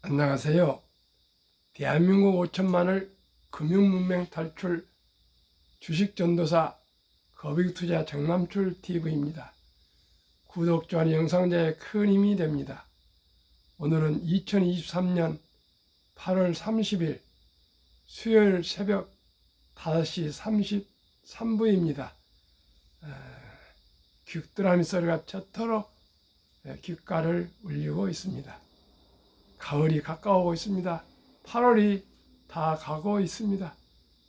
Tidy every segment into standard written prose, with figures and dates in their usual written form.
안녕하세요. 대한민국 5천만을 금융문맹 탈출 주식전도사 거빅투자 정남출 TV입니다. 구독, 좋아요, 영상제에 큰 힘이 됩니다. 오늘은 2023년 8월 30일 수요일 새벽 5시 33분입니다. 귀뚜라미 소리가 저토록 귓가를 울리고 있습니다. 가을이 가까워오고 있습니다. 8월이 다 가고 있습니다.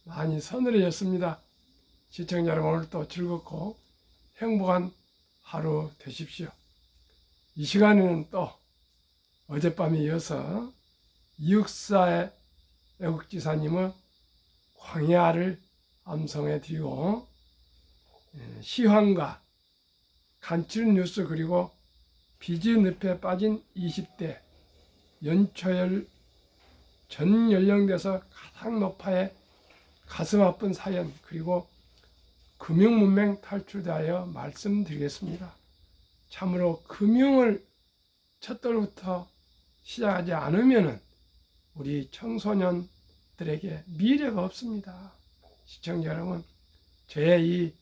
많이 서늘해졌습니다. 시청자 여러분, 오늘도 즐겁고 행복한 하루 되십시오. 이 시간에는 또 어젯밤에 이어서 이육사의 애국지사님의 광야를 암송해 드리고, 시황과 간추린 뉴스, 그리고 비즈늪에 빠진 20대 연초열 전 연령대에서 가장 높아의 가슴 아픈 사연, 그리고 금융문맹 탈출대하여 말씀드리겠습니다. 참으로 금융을 첫돌부터 시작하지 않으면 우리 청소년들에게 미래가 없습니다. 시청자 여러분, 저의 이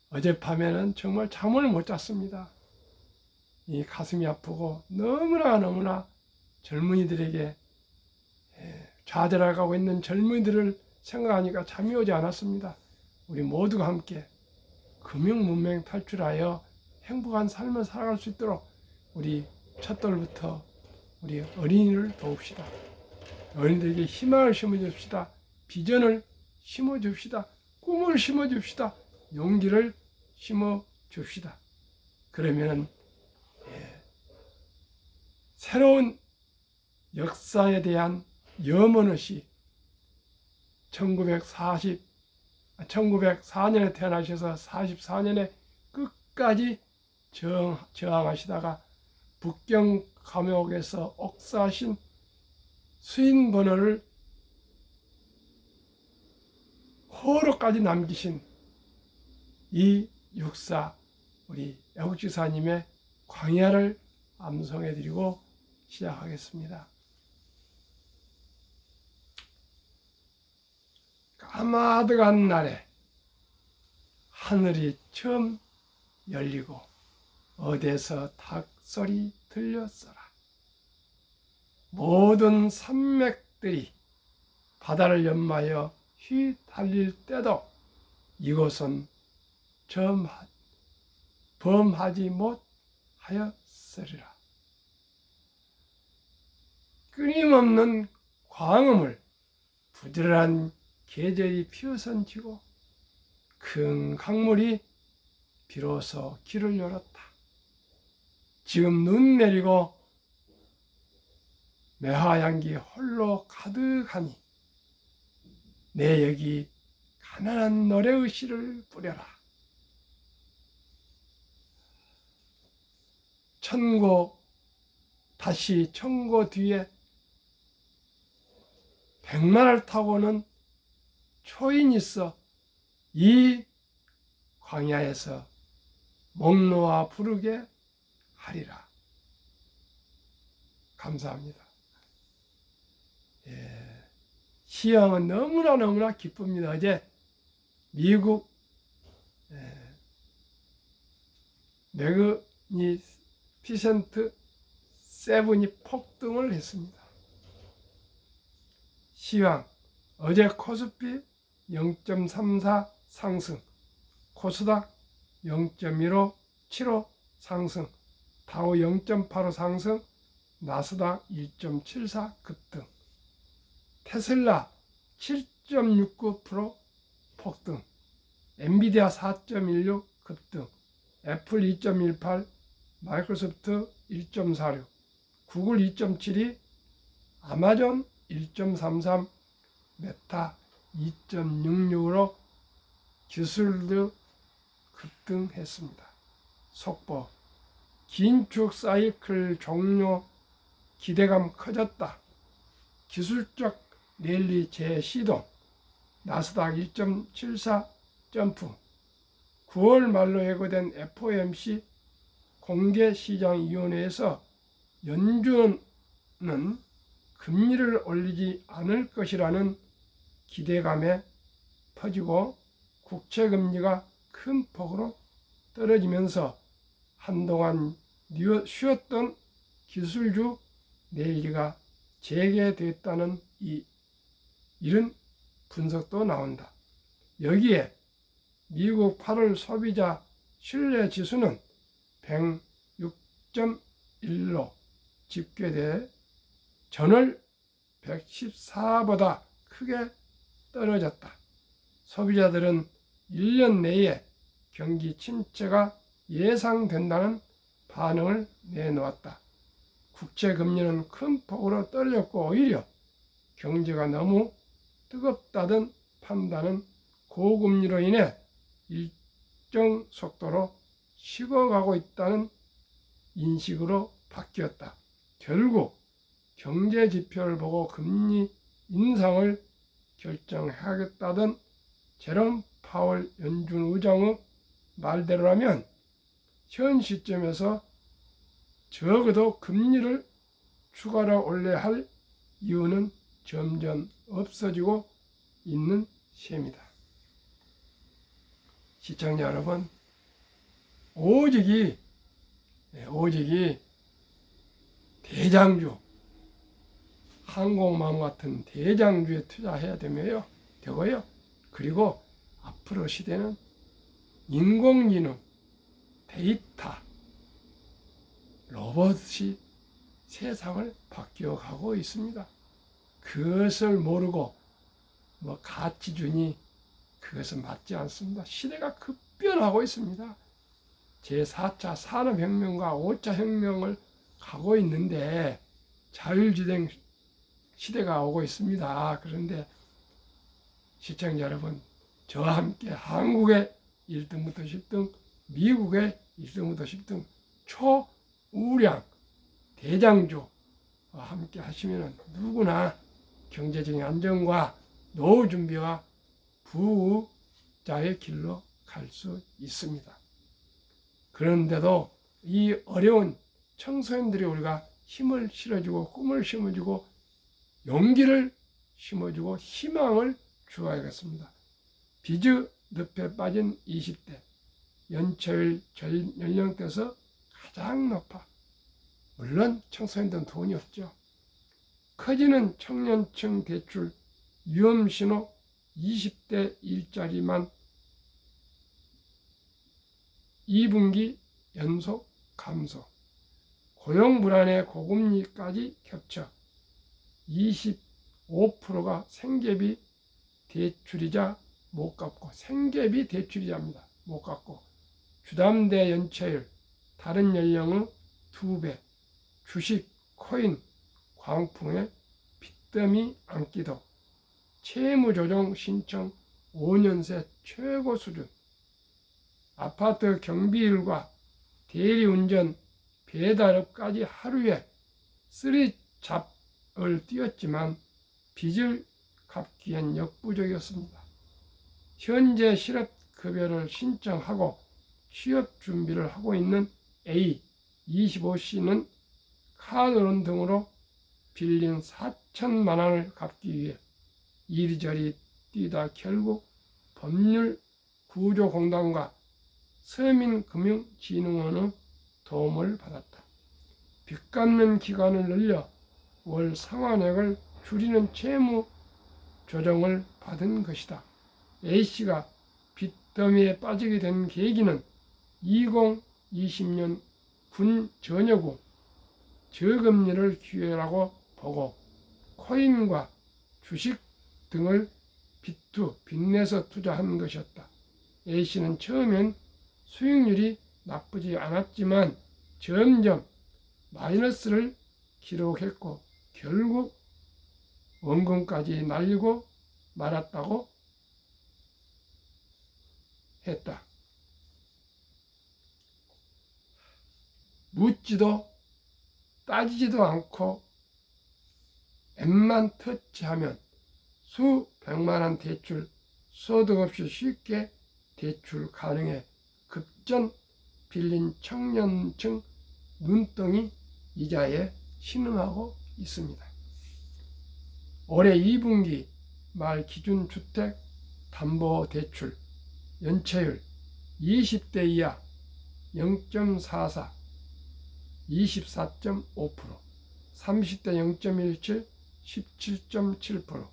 어젯밤에는 정말 잠을 못 잤습니다. 이 가슴이 아프고 너무나 젊은이들에게 좌절해가고 있는 젊은이들을 생각하니까 잠이 오지 않았습니다. 우리 모두가 함께 금융문맹 탈출하여 행복한 삶을 살아갈 수 있도록 우리 첫돌부터 우리 어린이를 도웁시다. 어린이들에게 희망을 심어줍시다. 비전을 심어줍시다. 꿈을 심어줍시다. 용기를 심어줍시다. 그러면은 새로운 역사에 대한 염원의식, 1904년에 태어나셔서 44년에 끝까지 저항하시다가 북경 감옥에서 옥사하신 수인번호를 호로까지 남기신 이 육사, 우리 애국지사님의 광야를 암송해드리고 시작하겠습니다. 까마득한 날에 하늘이 처음 열리고 어디에서 닭소리 들렸어라. 모든 산맥들이 바다를 연마하여 휘달릴 때도 이곳은 범하지 못하였으리라. 끊임없는 광음을 부지런한 계절이 피어선지고 큰 강물이 비로소 길을 열었다. 지금 눈 내리고 매화향기 홀로 가득하니 내 여기 가난한 노래의 씨를 뿌려라. 다시 천고 뒤에 백마를 타고는 초인이 있어 이 광야에서 목 놓아 부르게 하리라. 감사합니다. 시황은 너무나 기쁩니다. 어제 미국 매그니피센트 7이 폭등을 했습니다. 시황, 어제 코스피 0.34 상승, 코스닥 0.1575 상승, 다우 0.85 상승, 나스닥 1.74 급등, 테슬라 7.69% 폭등, 엔비디아 4.16 급등, 애플 2.18, 마이크로소프트 1.46, 구글 2.72, 아마존 1.33, 메타 2.66으로 기술도 급등했습니다. 속보, 긴축 사이클 종료 기대감 커졌다. 기술적 랠리 재시동, 나스닥 1.74 점프, 9월 말로 예고된 FOMC 공개시장위원회에서 연준은 금리를 올리지 않을 것이라는 기대감에 퍼지고 국채금리가 큰 폭으로 떨어지면서 한동안 쉬었던 기술주 랠리가 재개됐다는 이런 분석도 나온다. 여기에 미국 8월 소비자 신뢰지수는 106.1로 집계돼 전월 114보다 크게 떨어졌다. 소비자들은 1년 내에 경기 침체가 예상된다는 반응을 내놓았다. 국채금리는 큰 폭으로 떨어졌고 오히려 경제가 너무 뜨겁다던 판단은 고금리로 인해 일정 속도로 식어가고 있다는 인식으로 바뀌었다. 결국 경제 지표를 보고 금리 인상을 결정하겠다던 제롬 파월 연준 의장의 말대로라면 현 시점에서 적어도 금리를 추가로 올려야 할 이유는 점점 없어지고 있는 셈이다. 시청자 여러분, 오직이 대장주, 항공모함 같은 대장주에 투자해야 되고요. 그리고 앞으로 시대는 인공지능, 데이터, 로봇이 세상을 바뀌어가고 있습니다. 그것을 모르고 가치주니 그것은 맞지 않습니다. 시대가 급변하고 있습니다. 제4차 산업혁명과 5차 혁명을 가고 있는데 자율주행 시대가 오고 있습니다. 그런데 시청자 여러분, 저와 함께 한국의 1등부터 10등, 미국의 1등부터 10등 초우량 대장주와 함께 하시면 누구나 경제적인 안정과 노후 준비와 부자의 길로 갈 수 있습니다. 그런데도 이 어려운 청소년들이 우리가 힘을 실어주고 꿈을 심어주고 용기를 심어주고 희망을 주어야겠습니다. 빚의 늪에 빠진 20대, 연초일 연령대에서 가장 높아. 물론 청소년들은 돈이 없죠. 커지는 청년층 대출 위험신호 20대 일자리만 2분기 연속 감소, 고용 불안의 고금리까지 겹쳐 25%가 생계비 대출이자 못 갚고, 생계비 대출이자입니다. 못 갚고, 주담대 연체율 다른 연령의 2배, 주식, 코인, 광풍에 빚더미 안기도, 채무조정 신청 5년 새 최고 수준, 아파트 경비일과 대리운전, 배달업까지 하루에 쓰리잡을 뛰었지만 빚을 갚기엔 역부족이었습니다. 현재 실업급여를 신청하고 취업 준비를 하고 있는 A25C는 카드론 등으로 빌린 4천만 원을 갚기 위해 이리저리 뛰다 결국 법률 구조공단과 서민금융진흥원의 도움을 받았다. 빚 갚는 기간을 늘려 월 상환액을 줄이는 채무 조정을 받은 것이다. A씨가 빚더미에 빠지게 된 계기는 2020년 군 전역 후 저금리를 기회라고 보고 코인과 주식 등을 빚내서 투자한 것이었다. A씨는 처음엔 수익률이 나쁘지 않았지만 점점 마이너스를 기록했고 결국 원금까지 날리고 말았다고 했다. 묻지도 따지지도 않고 앱만 터치하면 수백만원 대출 소득 없이 쉽게 대출 가능해 급전 빌린 청년층 눈덩이 이자에 신음하고 있습니다. 올해 2분기 말 기준 주택 담보대출 연체율 20대 이하 0.44, 24.5%, 30대 0.17, 17.7%,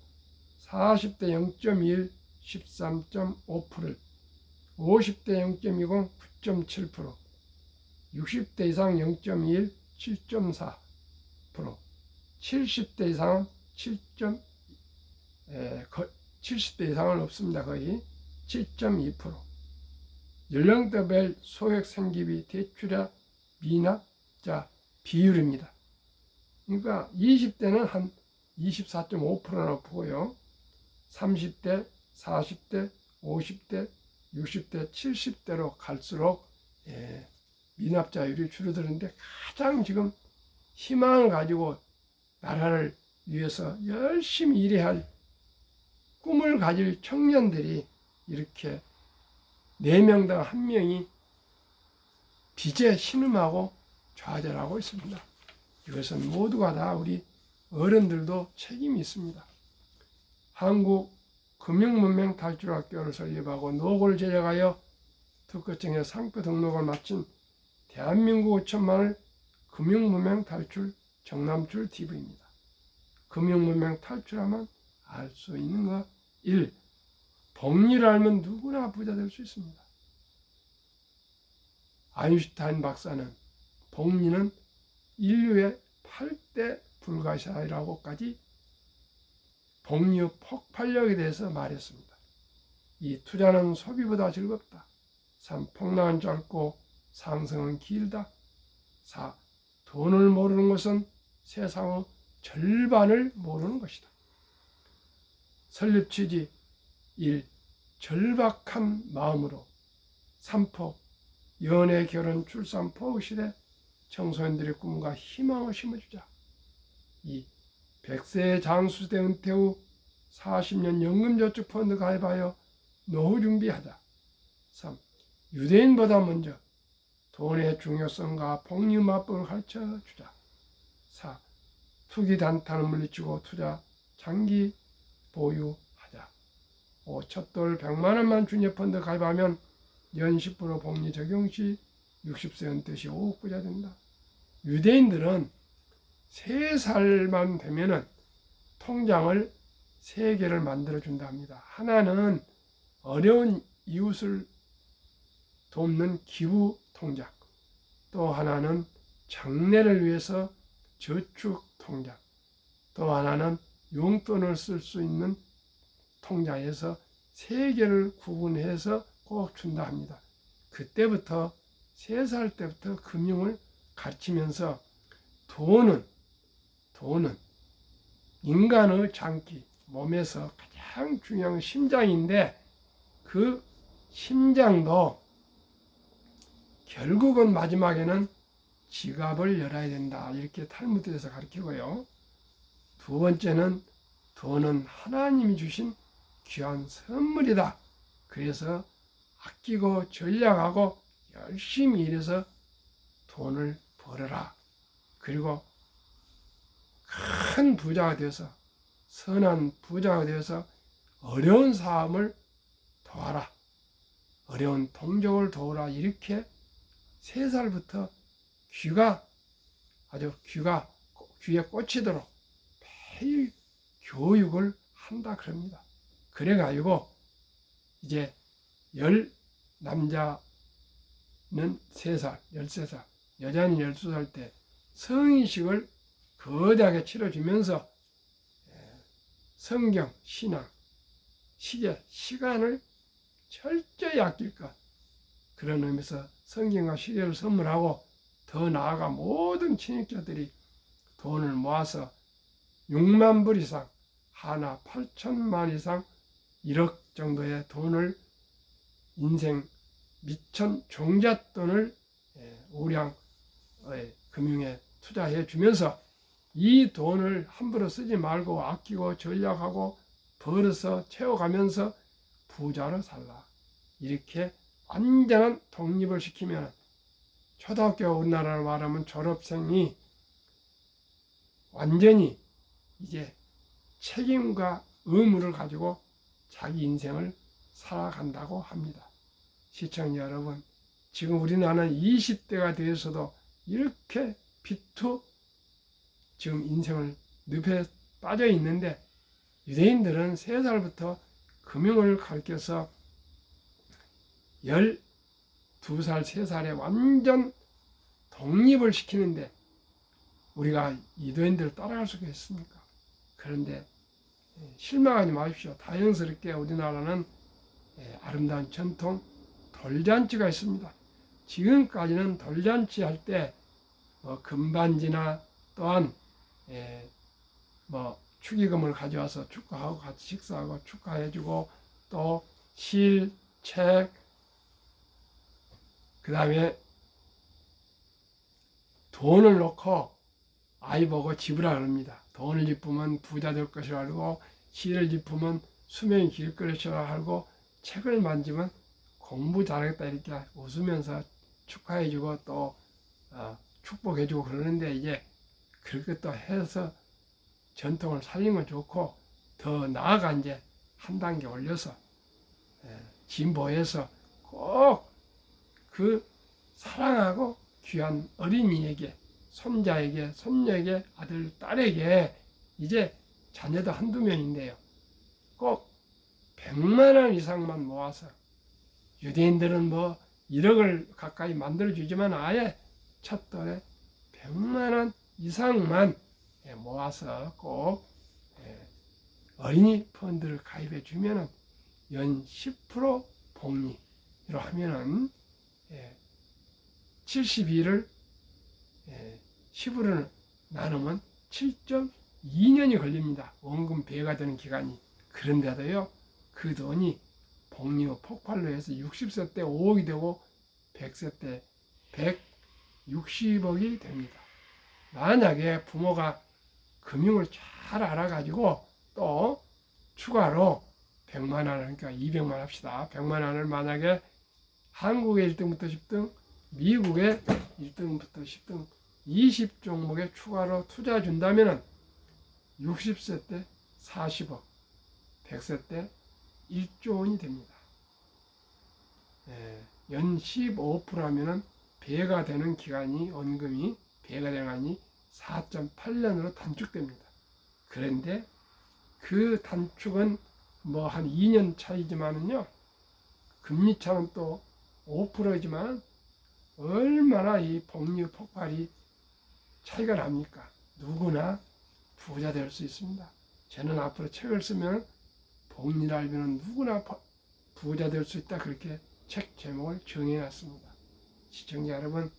40대 0.21, 13.5%, 50대 0.20, 9.7%, 60대 이상 0.21, 7.4%, 70대 이상은 70대 이상은 없습니다. 거의 7.2%. 연령대별 소액 생기비 대출의 미납자 비율입니다. 그러니까 20대는 한 24.5%라고 보고요. 30대, 40대, 50대, 60대, 70대로 갈수록 미납자율이 줄어드는데 가장 지금 희망을 가지고 나라를 위해서 열심히 일해야 할 꿈을 가질 청년들이 이렇게 4명당 1명이 빚에 신음하고 좌절하고 있습니다. 이것은 모두가 다 우리 어른들도 책임이 있습니다. 한국 금융문명 탈출학교를 설립하고 노고를 제작하여 특허청에 상표 등록을 마친 대한민국 5천만을 금융문명 탈출 정남출 TV입니다. 금융문명 탈출하면 알 수 있는 것 1. 복리를 알면 누구나 부자 될 수 있습니다. 아인슈타인 박사는 복리는 인류의 8대 불가사의라고까지 복리의 폭발력에 대해서 말했습니다. 2. 투자는 소비보다 즐겁다. 3. 폭락은 짧고 상승은 길다. 4. 돈을 모르는 것은 세상의 절반을 모르는 것이다. 설립 취지 1. 절박한 마음으로 3포 연애, 결혼, 출산, 포기 시대 청소년들의 꿈과 희망을 심어주자. 2. 100세 장수대 은퇴 후 40년 연금저축펀드 가입하여 노후 준비하자. 3. 유대인보다 먼저 돈의 중요성과 복리마법을 가르쳐주자. 4. 투기 단타는 물리치고 투자 장기 보유하자. 5. 첫돌 100만 원만 주니어펀드 가입하면 연 10% 복리 적용 시 60세 은퇴 시 5억 부자 된다. 유대인들은 3살만 되면은 통장을 3개를 만들어 준다 합니다. 하나는 어려운 이웃을 돕는 기부 통장, 또 하나는 장래를 위해서 저축 통장, 또 하나는 용돈을 쓸 수 있는 통장에서 3개를 구분해서 꼭 준다 합니다. 그때부터 3살 때부터 금융을 가르치면서 돈은 인간의 장기, 몸에서 가장 중요한 심장인데 그 심장도 결국은 마지막에는 지갑을 열어야 된다. 이렇게 탈무드에서 가르치고요. 두 번째는 돈은 하나님이 주신 귀한 선물이다. 그래서 아끼고 전략하고 열심히 일해서 돈을 벌어라. 그리고 큰 부자가 되어서 선한 부자가 되어서 어려운 사람을 도와라. 어려운 동족을 도우라. 이렇게 3살부터 귀에 꽂히도록 매일 교육을 한다 그럽니다. 그래가지고 이제 남자는 3살, 13살, 여자는 12살 때 성인식을 거대하게 치러주면서 성경, 신앙, 시제, 시간을 철저히 아낄 것, 그런 의미에서 성경과 시제를 선물하고 더 나아가 모든 친육자들이 돈을 모아서 6만 불 이상, 하나 8천만 이상 1억 정도의 돈을 인생 미천 종잣돈을 우량 금융에 투자해 주면서 이 돈을 함부로 쓰지 말고 아끼고 전략하고 벌어서 채워가면서 부자로 살라. 이렇게 완전한 독립을 시키면 초등학교 우리나라로 말하면 졸업생이 완전히 이제 책임과 의무를 가지고 자기 인생을 살아간다고 합니다. 시청자 여러분, 지금 우리나라는 20대가 되어서도 이렇게 비투 지금 인생을 늪에 빠져 있는데, 유대인들은 3살부터 금융을 가르쳐서 12살, 3살에 완전 독립을 시키는데 우리가 유대인들을 따라갈 수가 있습니까? 그런데 실망하지 마십시오. 다행스럽게 우리나라는 아름다운 전통 돌잔치가 있습니다. 지금까지는 돌잔치 할 때 금반지나 또한 축의금을 가져와서 축하하고 같이 식사하고 축하해주고, 또 실, 책, 그 다음에 돈을 넣고 아이 보고 지으라 합니다. 돈을 짚으면 부자 될 것이라 하고, 실을 짚으면 수명이 길 것이라 하고, 책을 만지면 공부 잘하겠다 이렇게 웃으면서 축하해주고 또 축복해주고 그러는데, 이제 그렇게 또 해서 전통을 살리면 좋고, 더 나아가 이제 한 단계 올려서 진보해서 꼭 그 사랑하고 귀한 어린이에게, 손자에게, 손녀에게, 아들, 딸에게, 이제 자녀도 한두 명인데요, 꼭 100만 원 이상만 모아서, 유대인들은 1억을 가까이 만들어주지만 아예 첫 달에 100만 원 이상만 모아서 꼭 어린이 펀드를 가입해 주면은 연 10% 복리로 하면은 72를 10으로 나누면 7.2년이 걸립니다. 원금 배가 되는 기간이. 그런데도요, 그 돈이 복리 폭발로 해서 60세 때 5억이 되고 100세 때 160억이 됩니다. 만약에 부모가 금융을 잘 알아가지고 또 추가로 100만 원, 그러니까 200만 원 합시다. 100만 원을 만약에 한국의 1등부터 10등, 미국의 1등부터 10등 20종목에 추가로 투자 준다면 60세 때 40억, 100세 때 1조 원이 됩니다. 연 15%하면 배가 되는 기간이, 원금이 배가 되는 기간이 4.8년으로 단축됩니다. 그런데 그 단축은 한 2년 차이지만은요, 금리 차는 또 5%이지만 얼마나 이 복리 폭발이 차이가 납니까? 누구나 부자 될 수 있습니다. 저는 앞으로 책을 쓰면 복리를 알면 누구나 부자 될 수 있다, 그렇게 책 제목을 정해놨습니다. 시청자 여러분,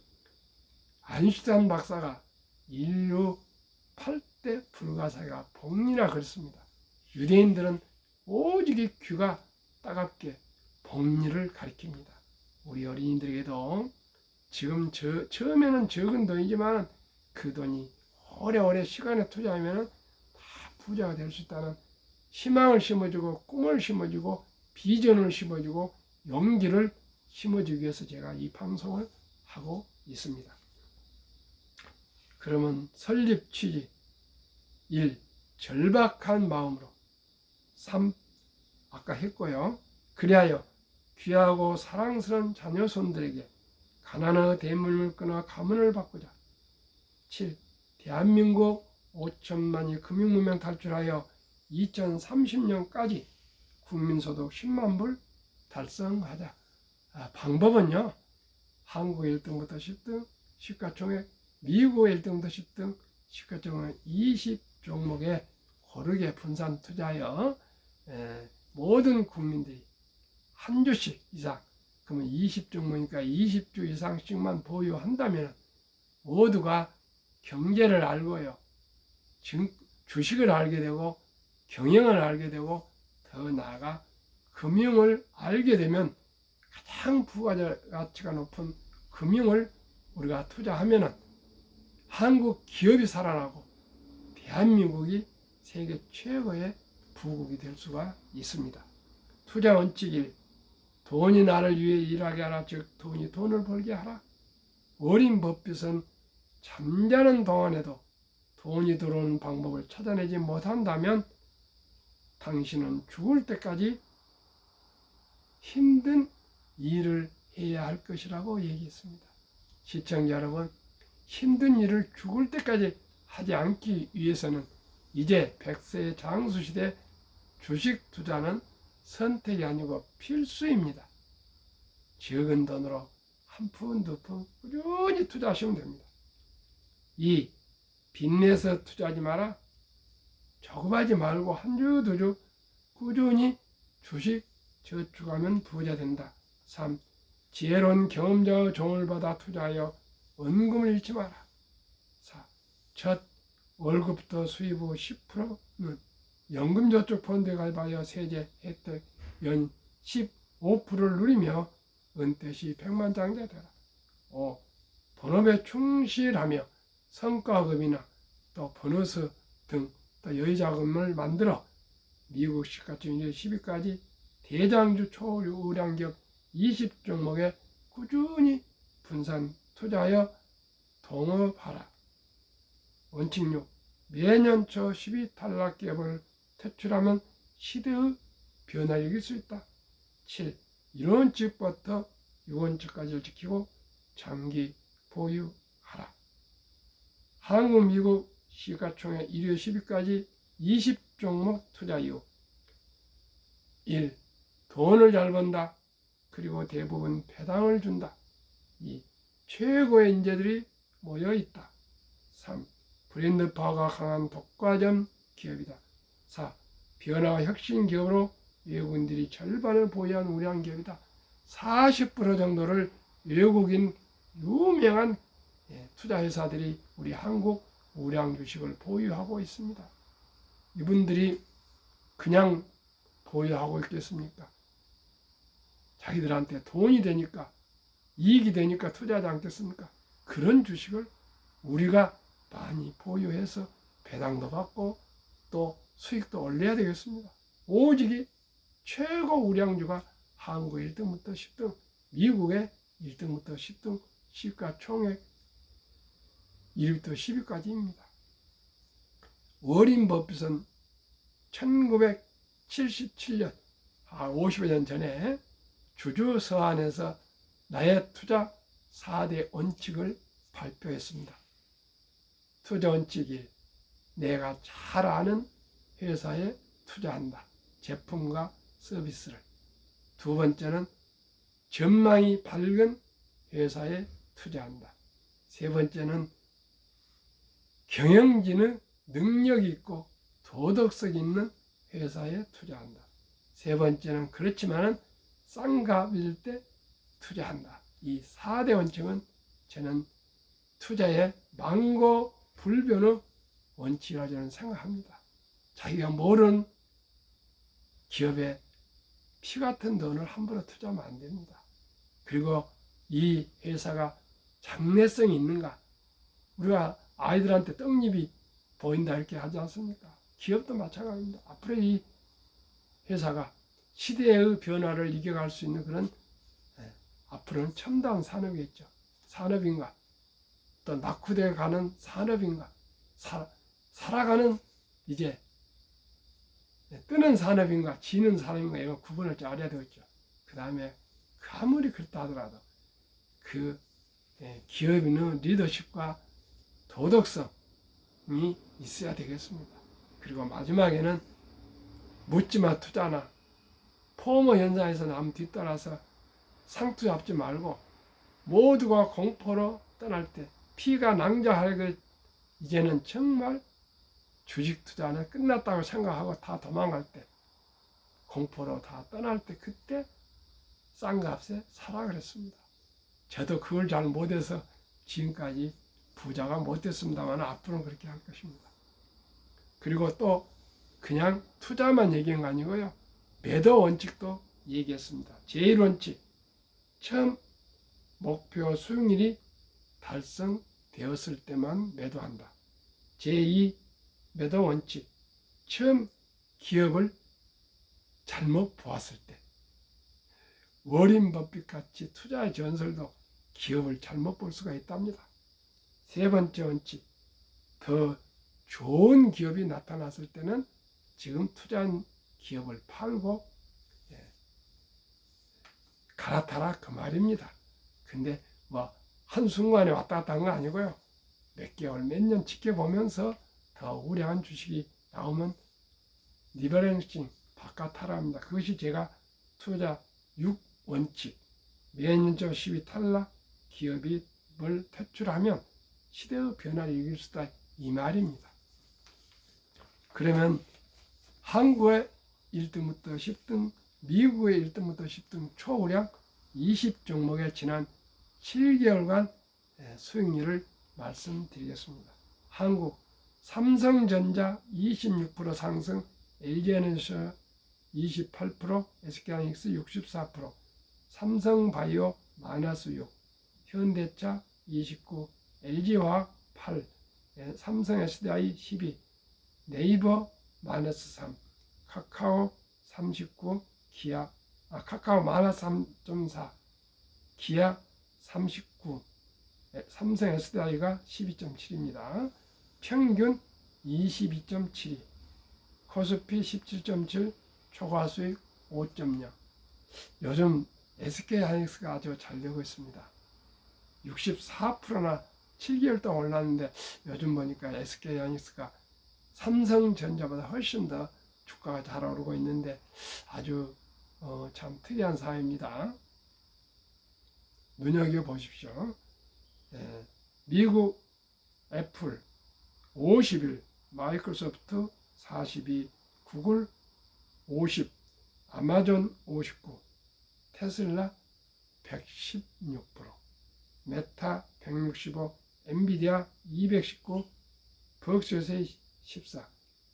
아인슈타인 박사가 인류 8대 불가사의가 복리라 그랬습니다. 유대인들은 오직 이 귀가 따갑게 복리를 가리킵니다. 우리 어린이들에게도 지금 처음에는 적은 돈이지만 그 돈이 오래오래 시간에 투자하면 다 부자가 될 수 있다는 희망을 심어주고, 꿈을 심어주고, 비전을 심어주고, 용기를 심어주기 위해서 제가 이 방송을 하고 있습니다. 그러면 설립 취지 1. 절박한 마음으로. 3. 아까 했고요. 그리하여 귀하고 사랑스러운 자녀 손들에게 가난의 대물을 끊어 가문을 바꾸자. 7. 대한민국 5천만이 금융무명 탈출하여 2030년까지 국민소득 10만 불 달성하자. 방법은요, 한국 1등부터 10등 시가총액, 미국 1등부터 10등 시가총액 20종목에 고르게 분산 투자하여 모든 국민들이 한 주씩 이상, 그러면 20종목이니까 20주 이상씩만 보유한다면 모두가 경제를 알고요, 주식을 알게 되고 경영을 알게 되고 더 나아가 금융을 알게 되면 가장 부가가치가 높은 금융을 우리가 투자하면 한국 기업이 살아나고 대한민국이 세계 최고의 부국이 될 수가 있습니다. 투자 원칙 1. 돈이 나를 위해 일하게 하라. 즉 돈이 돈을 벌게 하라. 어린 법빗은 잠자는 동안에도 돈이 들어오는 방법을 찾아내지 못한다면 당신은 죽을 때까지 힘든 일을 해야 할 것이라고 얘기했습니다. 시청자 여러분, 힘든 일을 죽을 때까지 하지 않기 위해서는 이제 100세의 장수시대 주식 투자는 선택이 아니고 필수입니다. 적은 돈으로 한 푼, 두 푼 꾸준히 투자하시면 됩니다. 2. 빚내서 투자하지 마라. 조급하지 말고 한 주, 두 주 꾸준히 주식 저축하면 부자 된다. 3. 지혜로운 경험자의 종을 받아 투자하여 원금을 잃지 마라. 4. 첫 월급부터 수입 후 10%는 연금저축펀드에 가입하여 세제 혜택 연 15%를 누리며 은퇴 시 백만장자 되라. 5. 본업에 충실하며 성과급이나 또 보너스 등 또 여유자금을 만들어 미국 시가총액 10위까지 대장주 초우량기업 20종목에 꾸준히 분산 투자하여 동업하라. 원칙 6. 매년 초 10위 탈락기업을 퇴출하면 시대의 변화를 이길 수 있다. 7. 1원칙부터 6원칙까지를 지키고 장기 보유하라. 한국, 미국 시가총액 1위 10위까지 20종목 투자 이후 1. 돈을 잘 번다. 그리고 대부분 배당을 준다. 2. 최고의 인재들이 모여 있다. 3. 브랜드 파워가 강한 독과점 기업이다. 4. 변화와 혁신 기업으로 외국인들이 절반을 보유한 우량 기업이다. 40% 정도를 외국인 유명한 투자회사들이 우리 한국 우량 주식을 보유하고 있습니다. 이분들이 그냥 보유하고 있겠습니까? 자기들한테 돈이 되니까, 이익이 되니까 투자하지 않겠습니까? 그런 주식을 우리가 많이 보유해서 배당도 받고 또 수익도 올려야 되겠습니다. 오직이 최고 우량주가 한국 1등부터 10등, 미국의 1등부터 10등 시가총액 1위부터 10위까지입니다. 워린 버핏은 1977년, 50여 년 전에 주주 서한에서 나의 투자 4대 원칙을 발표했습니다. 투자 원칙 1. 내가 잘 아는 회사에 투자한다. 제품과 서비스를. 두 번째는 전망이 밝은 회사에 투자한다. 세 번째는 경영진의 능력이 있고 도덕성이 있는 회사에 투자한다. 세 번째는 그렇지만은 싼 값일 때 투자한다. 이 4대 원칙은 저는 투자의 망고 불변의 원칙이라고 저는 생각합니다. 자기가 모르는 기업에 피 같은 돈을 함부로 투자하면 안 됩니다. 그리고 이 회사가 장래성이 있는가? 우리가 아이들한테 떡잎이 보인다 이렇게 하지 않습니까? 기업도 마찬가지입니다. 앞으로 이 회사가 시대의 변화를 이겨갈 수 있는 그런 앞으로는 첨단 산업이겠죠. 산업인가? 또 낙후되어 가는 산업인가? 살아가는 이제 뜨는 산업인가? 지는 산업인가? 이런 구분을 좀 알아야 되겠죠. 그 다음에 아무리 그렇다 하더라도 그 기업인의 리더십과 도덕성이 있어야 되겠습니다. 그리고 마지막에는 묻지마 투자나 포모 현상에서 남 뒤따라서 상투 잡지 말고 모두가 공포로 떠날 때 피가 낭자할 것 이제는 정말 주식 투자는 끝났다고 생각하고 다 도망갈 때 공포로 다 떠날 때 그때 싼 값에 사라 그랬습니다. 저도 그걸 잘 못해서 지금까지 부자가 못됐습니다만 앞으로는 그렇게 할 것입니다. 그리고 또 그냥 투자만 얘기한 거 아니고요. 매도 원칙도 얘기했습니다. 제1원칙, 처음 목표 수익률이 달성되었을 때만 매도한다. 제2 매도 원칙, 처음 기업을 잘못 보았을 때. 워린 버핏 같이 투자의 전설도 기업을 잘못 볼 수가 있답니다. 세 번째 원칙, 더 좋은 기업이 나타났을 때는 지금 투자한 기업을 팔고 갈아타라 그 말입니다. 근데 뭐 한순간에 왔다 갔다 한 거 아니고요. 몇 개월, 몇 년 지켜보면서 더 우량한 주식이 나오면 리버랭싱 바깥하라 합니다. 그것이 제가 투자 6원칙, 매년적 시비 탈락, 기업을 퇴출하면 시대의 변화를 이길 수 있다 이 말입니다. 그러면 한국의 1등부터 10등, 미국의 1등부터 10등 초우량 20종목의 지난 7개월간 수익률을 말씀드리겠습니다. 한국 삼성전자 26% 상승, LG에너지 28%, SK하이닉스 64%, 삼성바이오 마이너스 6, 현대차 29, LG화학 8, 삼성 SDI 12, 네이버 마이너스 3, 카카오 39, 카카오 마이너스 3.4, 기아 39, 삼성 SDI가 12.7입니다. 평균 22.72, 코스피 17.7, 초과수익 5.0. 요즘 SK하이닉스가 아주 잘 되고 있습니다. 64%나 7개월 동안 올랐는데 요즘 보니까 SK하이닉스가 삼성전자보다 훨씬 더 주가가 잘 오르고 있는데 아주 참 특이한 사회입니다. 눈여겨보십시오. 미국 애플 51, 마이크로소프트 42, 구글 50, 아마존 59, 테슬라 116%, 메타 165, 엔비디아 219, 버크셔스의 14,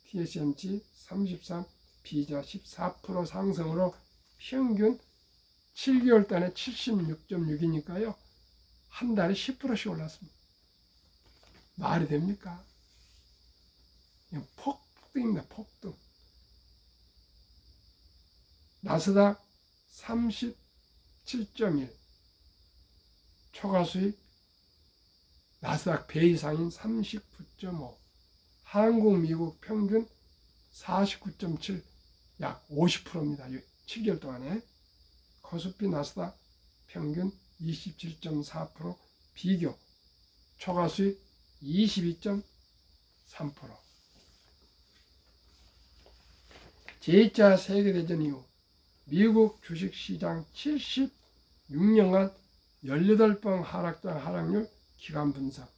TSMC 33, 비자 14% 상승으로 평균 7개월 단에 76.6이니까요. 한 달에 10%씩 올랐습니다. 말이 됩니까? 폭등입니다. 폭등. 나스닥 37.1, 초과수익 나스닥 배 이상인 39.5, 한국, 미국 평균 49.7, 약 50%입니다. 7개월 동안에. 코스피 나스닥 평균 27.4%, 비교 초과수익 22.3%. 제2차 세계대전 이후 미국 주식시장 76년간 18번 하락장 하락률 기간 분석,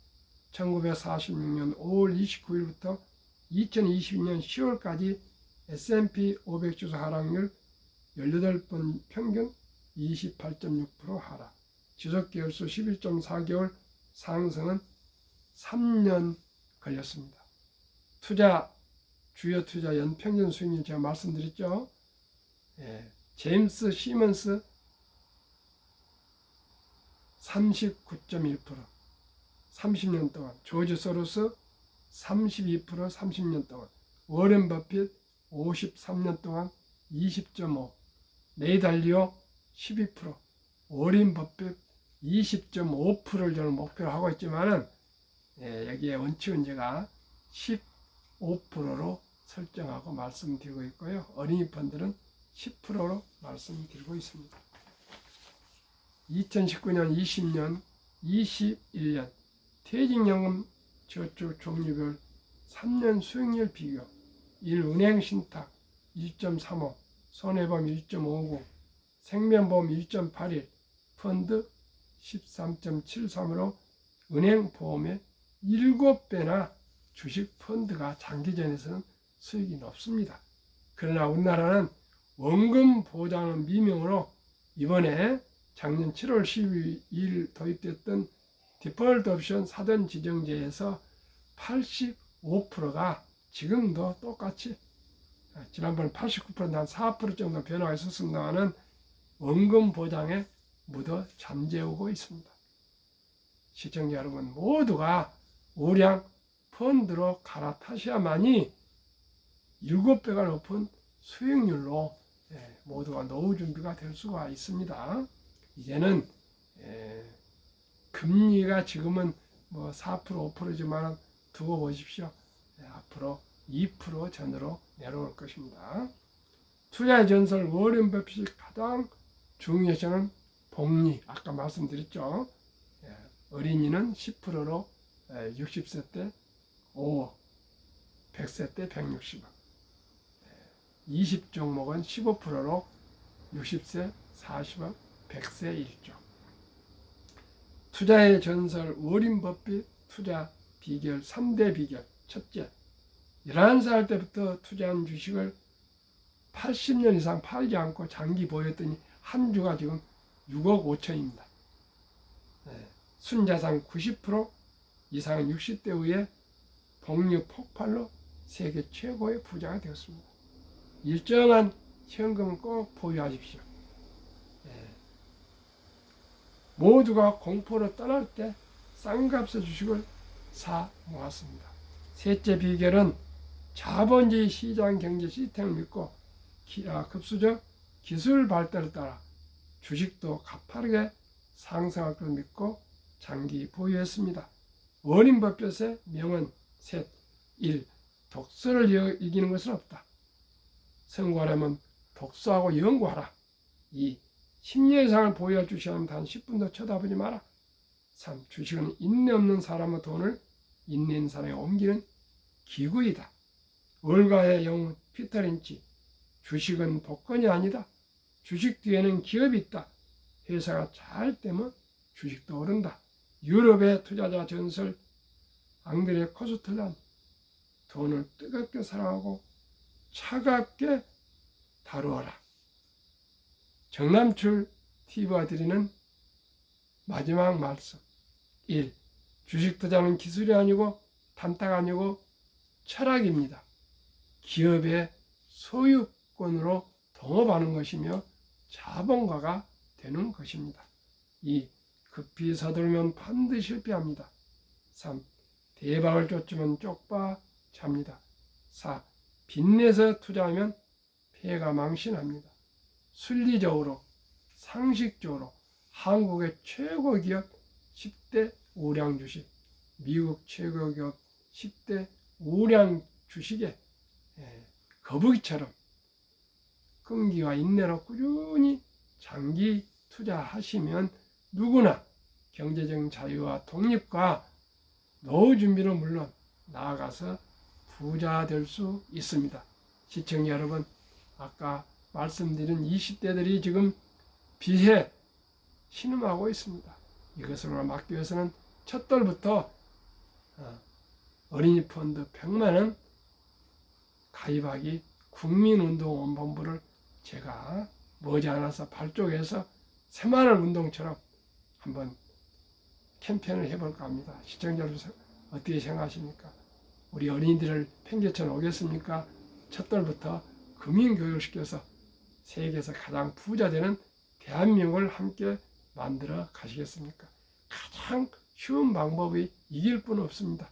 1946년 5월 29일부터 2022년 10월까지 S&P 500 지수 하락률 18번 평균 28.6% 하락, 지속계열수 11.4개월, 상승은 3년 걸렸습니다. 주요 투자 연평균 수익률 제가 말씀드렸죠. 제임스 시먼스 39.1%, 30년 동안, 조지 소로스 32%, 30년 동안, 워렌 버핏 53년 동안 20.5%, 레이 달리오 12%, 워렌 버핏 20.5%를 저는 목표로 하고 있지만은 여기에 원칙은 제가 15%로 설정하고 말씀드리고 있고요. 어린이 펀드는 10%로 말씀드리고 있습니다. 2019년, 20년, 21년 퇴직연금 저축 종류별 3년 수익률 비교, 1. 은행 신탁 1.35, 손해보험 1.59, 생명보험 1.81, 펀드 13.73으로 은행 보험의 7배나 주식 펀드가 장기전에서는 수익이 높습니다. 그러나 우리나라는 원금 보장은 미명으로 이번에 작년 7월 12일 도입됐던 디폴트 옵션 사전 지정제에서 85%가 지금도 똑같이, 지난번에 89%, 한 4% 정도 변화가 있었습니다만 원금 보장에 묻어 잠재우고 있습니다. 시청자 여러분 모두가 우량 펀드로 갈아타셔야만이 7배가 높은 수익률로 모두가 노후 준비가 될 수가 있습니다. 이제는 금리가 지금은 뭐 4%, 5%지만 두고 보십시오. 앞으로 2% 전으로 내려올 것입니다. 투자의 전설 워렌 버핏이 가장 중요시하는 복리, 아까 말씀드렸죠. 어린이는 10%로 60세 때 5억, 100세 때 160억, 20종목은 15%로 60세 40억, 100세 1조. 투자의 전설 워렌 버핏 투자 비결 3대 비결. 첫째, 11살 때부터 투자한 주식을 80년 이상 팔지 않고 장기 보유했더니 한 주가 지금 6억 5천입니다. 순자산 90% 이상은 60대 후에 복리 폭발로 세계 최고의 부자가 되었습니다. 일정한 현금은 꼭 보유하십시오. 모두가 공포로 떠날 때 싼값의 주식을 사 모았습니다. 셋째 비결은 자본주의 시장 경제 시스템을 믿고 급수적 기술 발달에 따라 주식도 가파르게 상승할 것을 믿고 장기 보유했습니다. 워렌 버핏의 명언 셋. 1. 독서를 이기는 것은 없다. 성공하려면 독서하고 연구하라. 2. 10년 이상을 보유할 주식은 단 10분도 쳐다보지 마라. 3. 주식은 인내 없는 사람의 돈을 인내 있는 사람에 옮기는 기구이다. 월가의 영웅 피터 린치. 주식은 복권이 아니다. 주식 뒤에는 기업이 있다. 회사가 잘 되면 주식도 오른다. 유럽의 투자자 전설 앙드레 코스텔란. 돈을 뜨겁게 사랑하고 차갑게 다루어라. 정남출 TV가 드리는 마지막 말씀. 1. 주식 투자는 기술이 아니고 탐탁 아니고 철학입니다. 기업의 소유권으로 동업하는 것이며 자본가가 되는 것입니다. 2. 급히 서두르면 반드시 실패합니다. 3. 대박을 쫓으면 쪽파 잡니다. 4. 빚내서 투자하면 폐가 망신합니다. 순리적으로, 상식적으로 한국의 최고 기업 10대 우량 주식, 미국 최고 기업 10대 우량 주식에 거북이처럼 끈기와 인내로 꾸준히 장기 투자하시면 누구나 경제적인 자유와 독립과 노후 준비는 물론 나아가서 부자 될 수 있습니다. 시청자 여러분, 아까 말씀드린 20대들이 지금 빚에 신음하고 있습니다. 이것을 막기 위해서는 첫돌부터 어린이 펀드 100만 원 가입하기 국민운동원본부를 제가 머지않아서 발족해서 새마을 운동처럼 한번 캠페인을 해볼까 합니다. 시청자 여러분 어떻게 생각하십니까? 우리 어린이들을 팽개쳐 놓겠습니까? 첫돌부터 금융교육을 시켜서 세계에서 가장 부자 되는 대한민국을 함께 만들어 가시겠습니까? 가장 쉬운 방법이 이길 뿐 없습니다.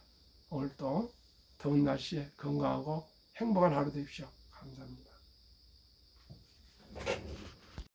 오늘도 더운 날씨에 건강하고 행복한 하루 되십시오. 감사합니다.